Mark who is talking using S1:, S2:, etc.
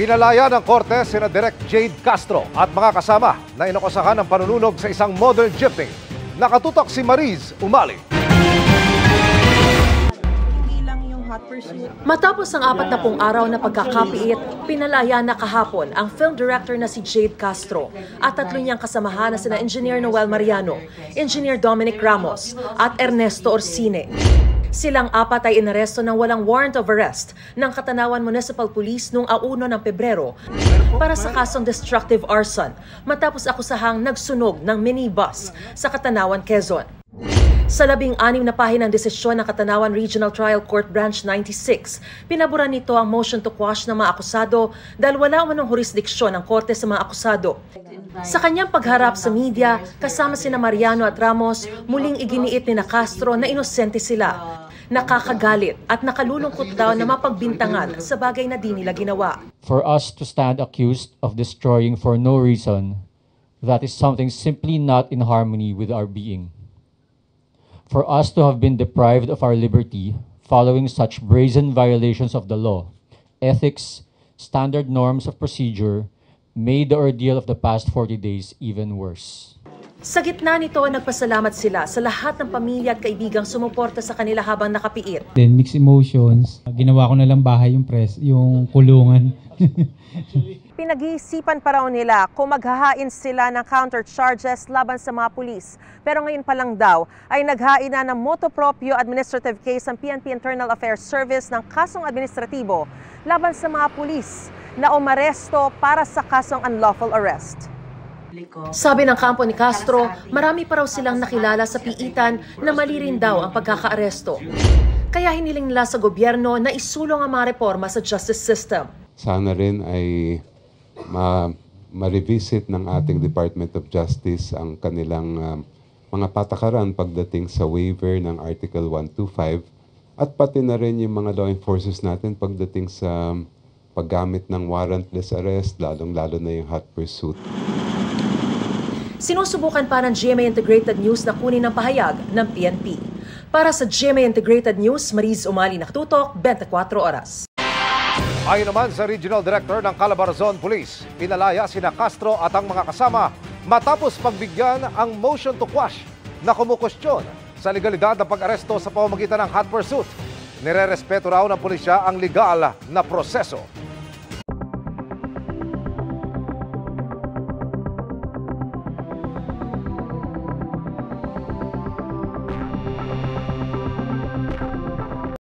S1: Pinalaya ng korte sina Direk Jade Castro at mga kasama na inakusahan ng panununog sa isang model jeepney. Nakatutok si Mariz Umali.
S2: Matapos ang 40 araw na pagkakapiit, pinalaya na kahapon ang film director na si Jade Castro at tatlo niyang kasamahan na sina Engineer Noel Mariano, Engineer Dominic Ramos at Ernesto Orsine. Silang apat ay inaresto ng walang warrant of arrest ng Catanawan Municipal Police noong 1 ng Pebrero para sa kasong destructive arson matapos akusahang nagsunog ng minibus sa Catanawan, Quezon. Sa 16 na pahinang desisyon ng Catanawan Regional Trial Court Branch 96, pinabura nito ang motion to quash ng mga akusado dahil wala umanong jurisdiksyon ng korte sa mga akusado. Sa kanyang pagharap sa media, kasama sina Mariano at Ramos, muling iginiit ni Castro na inosente sila. Nakakagalit at nakalulungkot daw na mapagbintangan sa bagay na di nila ginawa.
S3: For us to stand accused of destroying for no reason, that is something simply not in harmony with our being. For us to have been deprived of our liberty following such brazen violations of the law, ethics, standard norms of procedure, made the ordeal of the past 40 days even worse.
S2: Sa gitna nito, nagpasalamat sila sa lahat ng pamilya at kaibigang sumuporta sa kanila habang nakapiit.
S4: Then mixed emotions, ginawa ko na lang bahay yung kulungan.
S2: Pinag-iisipan pa raw nila kung maghahain sila ng counter charges laban sa mga pulis. Pero ngayon pa lang daw ay naghain na ng motu proprio administrative case ang PNP Internal Affairs Service ng kasong administratibo laban sa mga pulis na umaresto para sa kasong unlawful arrest. Sabi ng kampo ni Castro, marami pa raw silang nakilala sa piitan na mali rin daw ang pagkakaaresto. Kaya hiniling nila sa gobyerno na isulong ang mga reforma sa justice system.
S5: Sana rin ay ma-revisit ng ating Department of Justice ang kanilang mga patakaran pagdating sa waiver ng Article 125 at pati na rin yung mga law enforcers natin pagdating sa paggamit ng warrantless arrest, lalong-lalo na yung hot pursuit.
S2: Sinusubukan pa ng GMA Integrated News na kunin ang pahayag ng PNP. Para sa GMA Integrated News, Mariz Umali, nakatutok, 24 oras.
S1: Ayon naman sa Regional Director ng Calabarzon Police, pinalaya sina Castro at ang mga kasama matapos pagbigyan ang motion to quash na kumukwestiyon sa legalidad ng pag-aresto sa pamamagitan ng hot pursuit. Nirerespeto raw ng pulisya ang legal na proseso.